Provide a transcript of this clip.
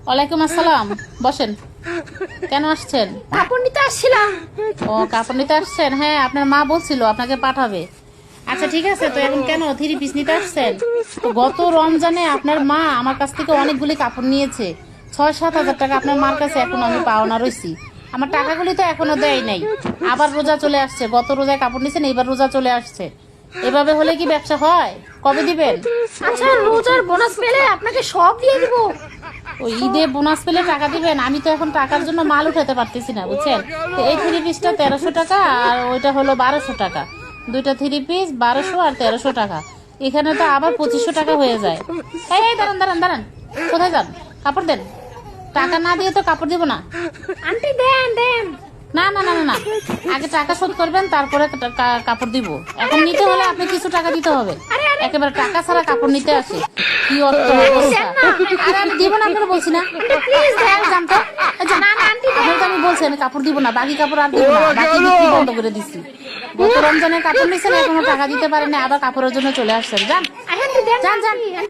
ওয়ালাইকুম আসসালাম। বসেন। কেন আসছেন? কাপড় নিতে আসছিলাম। ও, কাপড় নিতে আসছেন? হ্যাঁ, আপনার মা বলছিল আপনাকে পাঠাবে। আচ্ছা ঠিক আছে, তো এখন কেন 3 পিস নিতে আসছেন? তো গত রমজানে আপনার মা আমার কাছ থেকে অনেকগুলি কাপড় নিয়েছে। 6-7 হাজার টাকা আপনার মার কাছে এখনো আমি পাওনা রইছি। আমার টাকাগুলি তো এখনো দেয় নাই। আবার রোজা চলে আসছে, গত রোজায় কাপড় নিয়েছেন, এবার রোজা চলে আসছে। এভাবে হলে কি ব্যবসা হয়? কবে দিবেন? আচ্ছা, রোজার বোনাস পেলে আপনাকে সব দিয়ে দিব। ওই ঈদে বোনাস পেলে টাকা দিবেন? আমি তো এখন টাকার জন্য মাল উঠাতে পারতেছি না, বুঝছেন? তো এই 3 পিসটা 1300 টাকা, আর ওইটা হলো 1200 টাকা। দুইটা 3 পিস 1200 আর 1300 টাকা। এখানে তো আবার 2500 টাকা হয়ে যায়। এই এই, দাঁড়ান দাঁড়ান দাঁড়ান, কোথায় যান? কাপড় দেন। টাকা না দিয়ে তো কাপড় দিব না। আন্টি দেন দেন। না না না না না, আগে টাকা শোধ করবেন, তারপরে কাপড় দিব। এখন নিতে হলে আপনি কিছু টাকা দিতে হবে। একেবারে টাকা ছাড়া কাপড় নিতে আসে, কি অবস্থা! আরে আমি দিব না, আপনারা বলছি না। প্লিজ দেন। জান তো, না না আন্টি দেন। আপনারা তো আমি বলছি আমি কাপড় দিব না, বাকি কাপড় আর দিব না, বাকি বিক্রি বন্ধ করে দিচ্ছি। গত রমজানের কাপড় নিচ্ছেন, এখনো টাকা দিতে পারেন না, আবার কাপড়ের জন্য চলে আসছেন। যান আন্টি দেন যান যান। আন্টি।